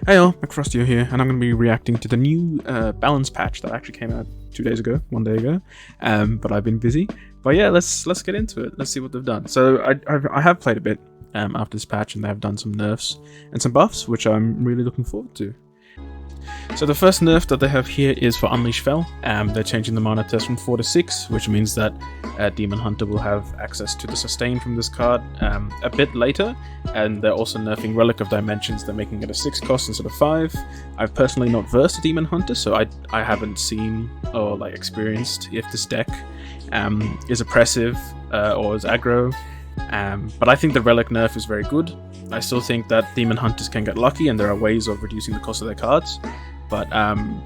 Hey all, McFrostio here, and I'm going to be reacting to the new balance patch that actually came out 2 days ago, 1 day ago, but I've been busy. But yeah, let's get into it. Let's see what they've done. So I have played a bit after this patch, and they have done some nerfs and some buffs, which I'm really looking forward to. So the first nerf that they have here is for Unleash Fel. They're changing the mana test from 4 to 6, which means that Demon Hunter will have access to the sustain from this card a bit later, and they're also nerfing Relic of Dimensions. They're making it a 6 cost instead of 5. I've personally not versed a Demon Hunter, so I haven't seen or experienced if this deck is oppressive or is aggro, but I think the Relic nerf is very good. I still think that Demon Hunters can get lucky, and there are ways of reducing the cost of their cards. But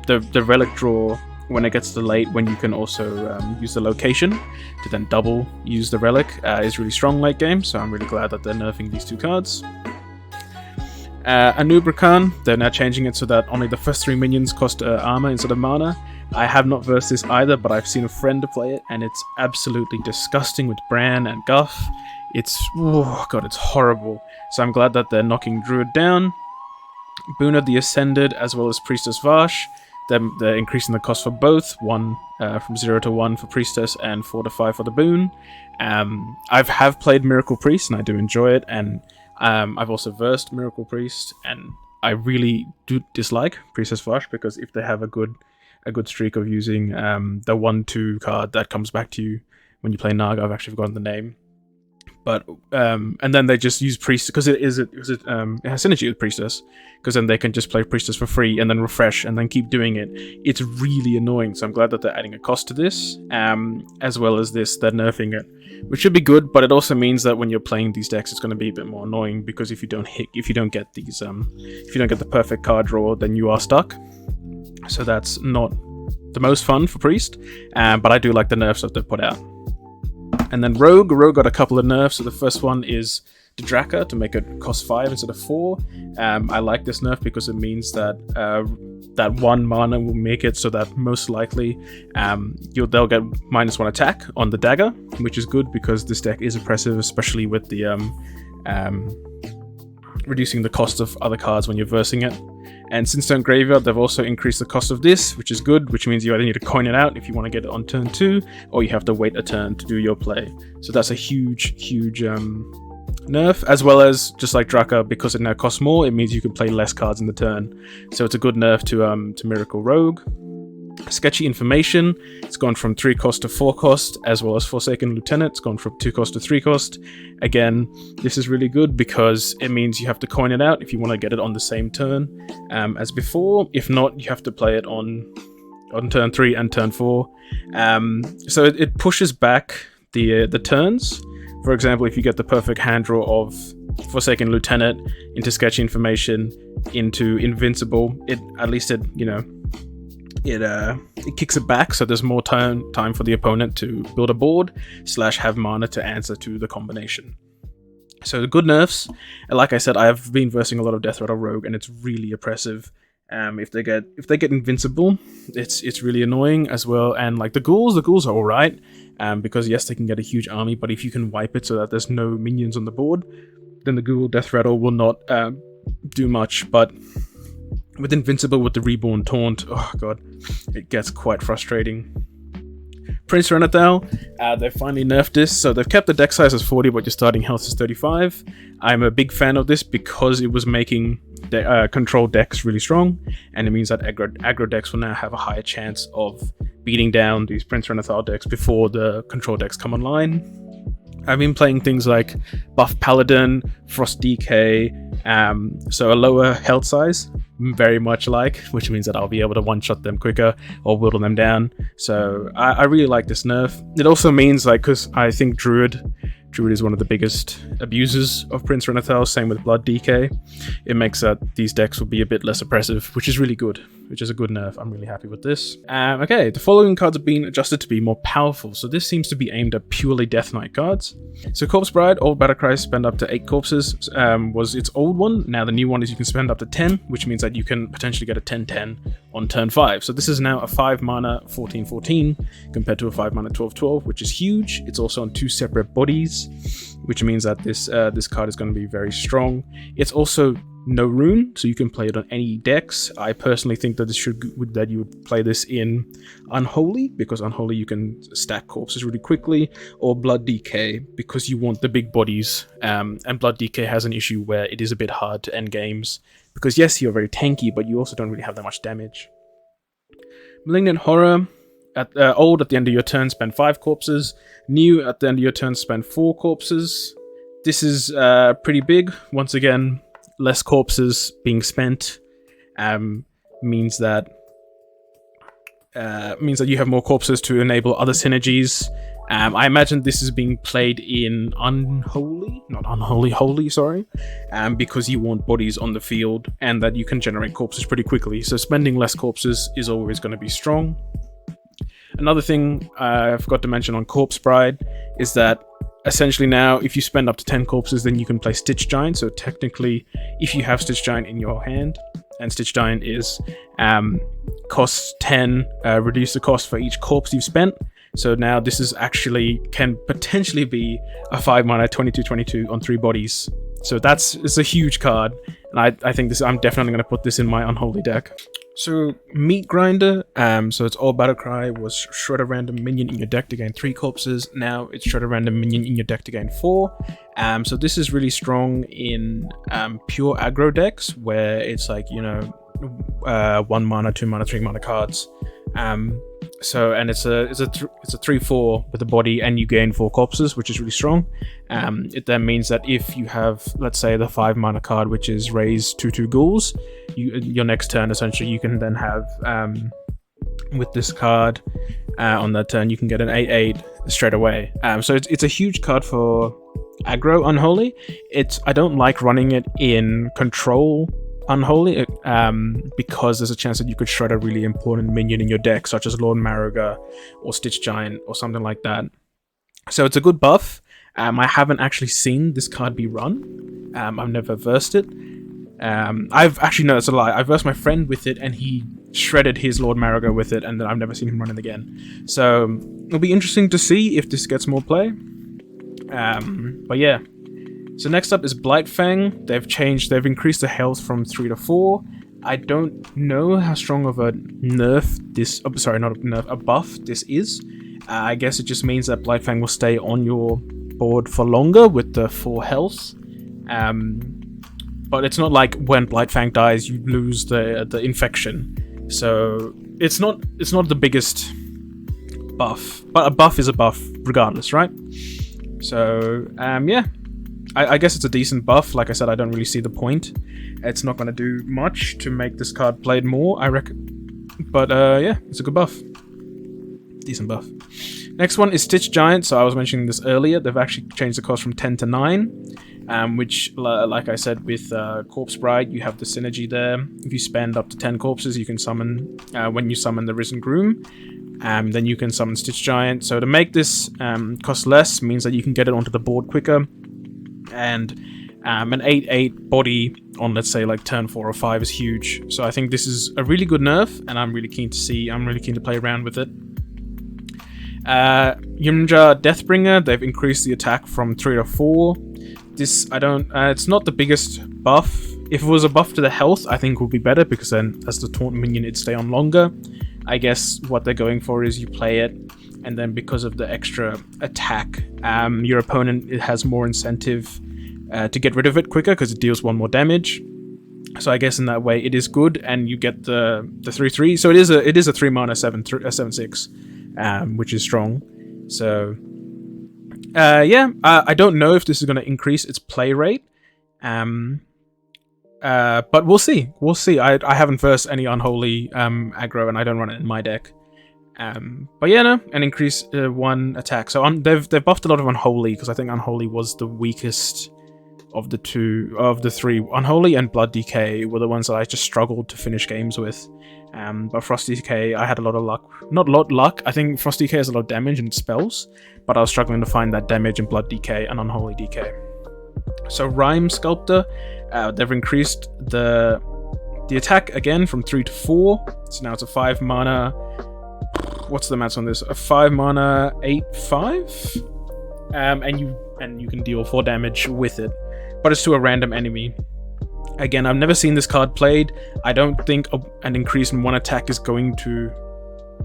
the Relic draw, when it gets to late, when you can also use the location to then double use the Relic, is really strong late game, so I'm really glad that they're nerfing these two cards. Anubrakan, they're now changing it so that only the first 3 minions cost armor instead of mana. I have not versed this either, but I've seen a friend play it, and it's absolutely disgusting with Bran and Guff. It's, oh god, it's horrible. So I'm glad that they're knocking Druid down. Boona the Ascended, as well as Priestess Vash. They're increasing the cost for both, one from 0 to 1 for Priestess and 4 to 5 for the Boon. I have played Miracle Priest, and I do enjoy it, and I've also versed Miracle Priest, and I really do dislike Priestess Vash, because if they have a good streak of using the 1/2 card that comes back to you when you play Naga, I've actually forgotten the name. But and then they just use Priest because it has synergy with Priestess, because then they can just play Priestess for free and then refresh and then keep doing it. It's really annoying, so I'm glad that they're adding a cost to this, as well as this they're nerfing it, which should be good. But it also means that when you're playing these decks, it's going to be a bit more annoying, because if you don't get these if you don't get the perfect card draw, then you are stuck. So that's not the most fun for Priest, but I do like the nerfs that they've put out. And then Rogue got a couple of nerfs. So the first one is the Draka to make it cost 5 instead of 4. I like this nerf because it means that that 1 mana will make it so that most likely they'll get -1 attack on the dagger, which is good because this deck is oppressive, especially with the reducing the cost of other cards when you're versing it. And Sinstone Graveyard, they've also increased the cost of this, which is good, which means you either need to coin it out if you want to get it on turn 2, or you have to wait a turn to do your play. So that's a huge nerf, as well as, just like Draka, because it now costs more, it means you can play less cards in the turn. So it's a good nerf to Miracle Rogue. Sketchy Information, it's gone from 3 cost to 4 cost, as well as Forsaken Lieutenant, it's gone from 2 cost to 3 cost. Again, this is really good because it means you have to coin it out if you want to get it on the same turn as before. If not, you have to play it on turn 3 and turn 4. So it pushes back the turns. For example, if you get the perfect hand draw of Forsaken Lieutenant into Sketchy Information into Invincible, it kicks it back, so there's more time for the opponent to build a board / have mana to answer to the combination. So the good nerfs, like I said, I have been versing a lot of Death Rattle Rogue, and it's really oppressive. If they get Invincible, it's really annoying as well. And like the ghouls are alright, because yes, they can get a huge army, but if you can wipe it so that there's no minions on the board, then the ghoul Death Rattle will not do much. But with Invincible, with the Reborn Taunt, oh god, it gets quite frustrating. Prince Renathal, they've finally nerfed this, so they've kept the deck size as 40, but your starting health is 35. I'm a big fan of this because it was making control decks really strong, and it means that aggro decks will now have a higher chance of beating down these Prince Renathal decks before the control decks come online. I've been playing things like Buff Paladin, Frost DK, so a lower health size, very much which means that I'll be able to one-shot them quicker or whittle them down. So I really like this nerf. It also means, because I think Druid is one of the biggest abusers of Prince Renathal, same with Blood DK. It makes that these decks will be a bit less oppressive, which is really good, which is a good nerf. I'm really happy with this. Okay, the following cards have been adjusted to be more powerful, so this seems to be aimed at purely Death Knight cards. So Corpse Bride, old Battlecry, spend up to 8 corpses, was its old one. Now the new one is you can spend up to 10, which means that you can potentially get a 10/10 on turn 5. So this is now a 5 mana 14/14 compared to a 5 mana 12/12, which is huge. It's also on 2 separate bodies, which means that this card is going to be very strong. It's also no rune, so you can play it on any decks. I personally think that you would play this in Unholy, because Unholy you can stack corpses really quickly, or Blood DK because you want the big bodies. And Blood DK has an issue where it is a bit hard to end games, because yes, you're very tanky, but you also don't really have that much damage. Malignant Horror. Old, at the end of your turn, spend 5 corpses. New, at the end of your turn, spend 4 corpses. This is pretty big. Once again, less corpses being spent means that you have more corpses to enable other synergies. I imagine this is being played in Holy, because you want bodies on the field and that you can generate corpses pretty quickly. So spending less corpses is always going to be strong. Another thing I forgot to mention on Corpse Bride is that essentially now, if you spend up to 10 corpses, then you can play Stitch Giant. So technically, if you have Stitch Giant in your hand, and Stitch Giant is costs 10, reduce the cost for each corpse you've spent. So now this is actually can potentially be a 5 mana 22/22 on 3 bodies. So it's a huge card, and I think I'm definitely going to put this in my Unholy deck. So Meat Grinder, so it's all Battlecry was shred a random minion in your deck to gain 3 corpses. Now it's shred a random minion in your deck to gain 4. So this is really strong in pure aggro decks where it's like, 1 mana, 2 mana, 3 mana cards. And it's a 3/4 with a body, and you gain 4 corpses, which is really strong. It then means that if you have, let's say, the 5 mana card, which is raise 2/2 ghouls, your next turn essentially you can then have with this card on that turn you can get an 8/8 straight away. So it's a huge card for aggro Unholy. I don't like running it in control Unholy, because there's a chance that you could shred a really important minion in your deck, such as Lord Maroga or Stitch Giant or something like that. So it's a good buff. I haven't actually seen this card be run. I've never versed it. That's a lie. I versed my friend with it, and he shredded his Lord Maroga with it, and then I've never seen him run it again. So it'll be interesting to see if this gets more play. But yeah. So next up is Blightfang. They've increased the health from 3 to 4. I don't know how strong of a a buff this is. I guess it just means that Blightfang will stay on your board for longer with the 4 health. But it's not like when Blightfang dies, you lose the infection. So it's not the biggest buff, but a buff is a buff regardless, right? So yeah. I guess it's a decent buff. Like I said, I don't really see the point. It's not going to do much to make this card played more, I reckon. But yeah, it's a good buff. Decent buff. Next one is Stitch Giant. So I was mentioning this earlier. They've actually changed the cost from 10 to 9. Which, like I said, with Corpse Bride, you have the synergy there. If you spend up to 10 corpses, you can summon, when you summon the Risen Groom, then you can summon Stitch Giant. So to make this cost less means that you can get it onto the board quicker. And an 8/8 body on, let's say, like turn 4 or 5 is huge. So I think this is a really good nerf, and I'm really keen to play around with it. Yimja Deathbringer, they've increased the attack from 3 to 4. This, it's not the biggest buff. If it was a buff to the health, I think it would be better, because then as the taunt minion, it'd stay on longer. I guess what they're going for is you play it, and then because of the extra attack, your opponent has more incentive to get rid of it quicker, because it deals 1 more damage. So I guess in that way it is good, and you get the 3/3. So it is a 3 mana 7/6, which is strong. So yeah, I don't know if this is going to increase its play rate, but we'll see. I haven't versed any Unholy aggro, and I don't run it in my deck. But yeah, no, and increase 1 attack. So they've buffed a lot of Unholy, because I think Unholy was the weakest of the 3. Unholy and Blood DK were the ones that I just struggled to finish games with. But Frost DK, I had a lot of luck. Not a lot of luck. I think Frost DK has a lot of damage and spells, but I was struggling to find that damage in Blood DK and Unholy DK. So Rhyme Sculptor, they've increased the attack again from 3 to 4. So now it's a 5 mana. What's the maths on this? A 5 mana 8/5, and you can deal 4 damage with it, but it's to a random enemy. Again, I've never seen this card played. I don't think an increase in 1 attack is going to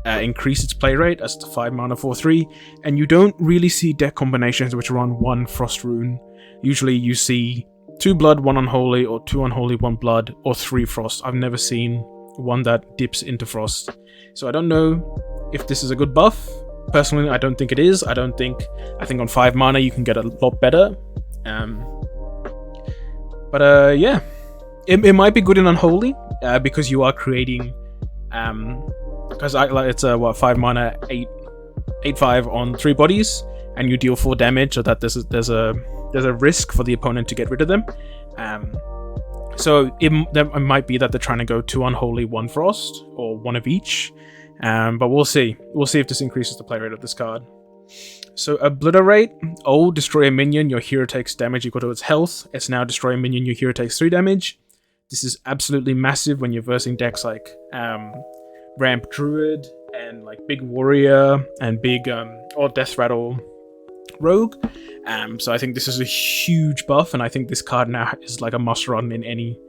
increase its play rate as the 5 mana 4/3, and you don't really see deck combinations which run 1 Frost Rune. Usually you see 2 blood, 1 unholy, or 2 unholy, 1 blood, or 3 frost. I've never seen one that dips into frost. So I don't know if this is a good buff. Personally, I don't think it is. I think on 5 mana you can get a lot better. Yeah. It might be good in Unholy, because you are creating, because it's a 5 mana 8/5 on 3 bodies, and you deal 4 damage, so that there's a risk for the opponent to get rid of them. So it might be that they're trying to go 2 Unholy, 1 Frost, or 1 of each. But we'll see. We'll see if this increases the play rate of this card. So Obliterate, old, destroy a minion, your hero takes damage equal to its health. It's now destroy a minion, your hero takes 3 damage. This is absolutely massive when you're versing decks like Ramp Druid and like Big Warrior and Big or Death Rattle Rogue. So I think this is a huge buff, and I think this card now is like a must run in any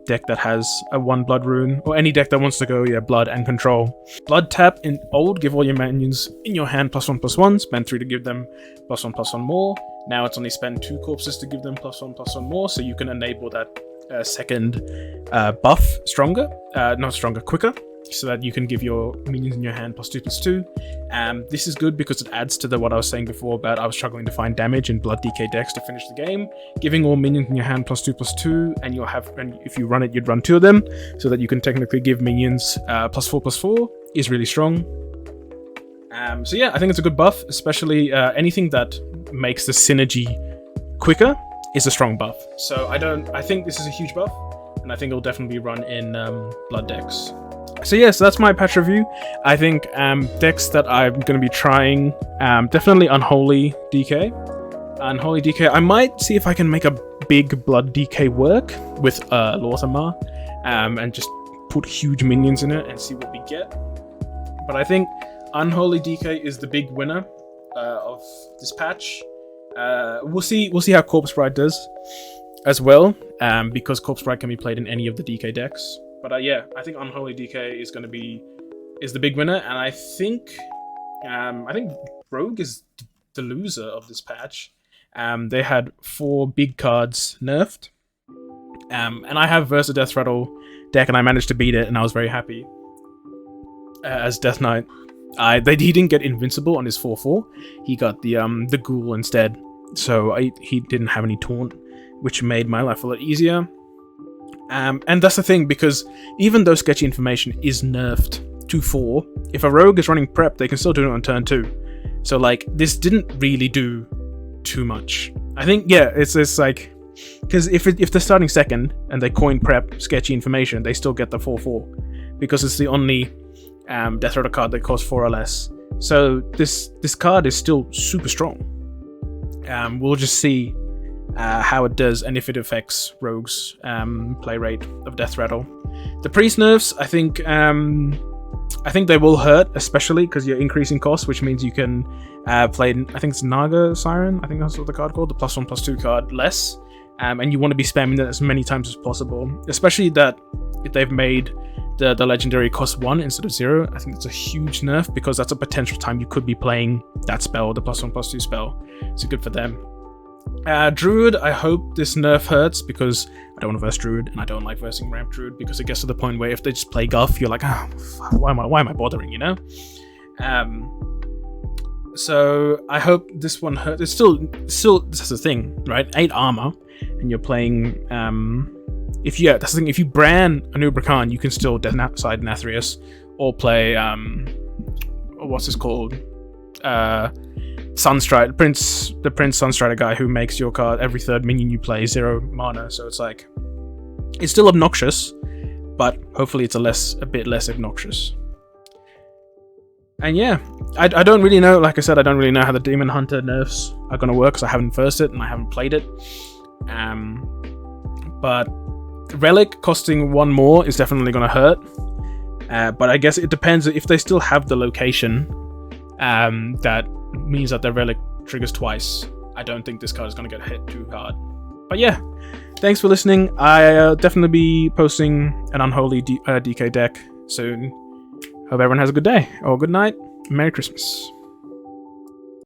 deck that has a 1 blood rune, or any deck that wants to go blood and control. Blood tap in old, give all your minions in your hand +1/+1, spend 3 to give them +1/+1 more. Now it's only spend 2 corpses to give them +1/+1 more, so you can enable that second buff quicker, so that you can give your minions in your hand +2/+2. This is good because it adds to what I was saying before about I was struggling to find damage in Blood DK decks to finish the game. Giving all minions in your hand +2/+2, and if you run it, you'd run 2 of them, so that you can technically give minions +4/+4 is really strong. So yeah, I think it's a good buff, especially anything that makes the synergy quicker is a strong buff. So I think this is a huge buff, and I think it'll definitely run in blood decks. So yes, that's my patch review. I think decks that I'm going to be trying, definitely Unholy DK. Unholy DK, I might see if I can make a big blood DK work with Lorthamar, and just put huge minions in it and see what we get. But I think Unholy DK is the big winner of this patch. We'll see how Corpse Bride does as well, because Corpse Bride can be played in any of the DK decks. But yeah, I think Unholy DK is the big winner, and I think Rogue is the loser of this patch. They had 4 big cards nerfed, and I have Versa Death Rattle deck, and I managed to beat it, and I was very happy. As Death Knight, he didn't get Invincible on his 4/4. He got the Ghoul instead, so he didn't have any Taunt, which made my life a lot easier. And that's the thing, because even though Sketchy Information is nerfed to 4, if a Rogue is running Prep, they can still do it on turn 2. So like, this didn't really do too much. I think, yeah, it's like, because if they're starting second and they coin Prep Sketchy Information, they still get the 4/4, because it's the only Death Rattle card that costs 4 or less. So this card is still super strong. We'll just see how it does, and if it affects Rogue's play rate of Death Rattle. The Priest nerfs, I think they will hurt, especially because you're increasing costs, which means you can play, I think it's Naga Siren, I think that's what the card called, the +1/+2 card, less. And you want to be spamming that as many times as possible, especially that if they've made the legendary cost 1 instead of 0. I think it's a huge nerf, because that's a potential time you could be playing that spell, the +1/+2 spell. So good for them. Druid, I hope this nerf hurts, because I don't want to verse Druid, and I don't like versing Ramp Druid, because it gets to the point where if they just play Guff, you're like, oh, why am I bothering, you know? So I hope this one hurts. It's still this is the thing, right? 8 armor, and you're playing that's the thing, if you Bran Anubra Khan, you can still Death Side Nathrius, or play what's this called? Sunstride, the Prince Sunstrider guy, who makes your card every 3rd minion you play 0 mana. So it's like, it's still obnoxious, but hopefully it's a bit less obnoxious. And yeah, I don't really know, like I said, I don't really know how the Demon Hunter nerfs are going to work, because I haven't versed it and I haven't played it. But Relic costing 1 more is definitely going to hurt. But I guess it depends if they still have the location. That means that their Relic triggers twice. I don't think this card is going to get hit too hard. But yeah, thanks for listening. I definitely be posting an unholy DK deck soon. Hope everyone has a good day or good night. Merry Christmas.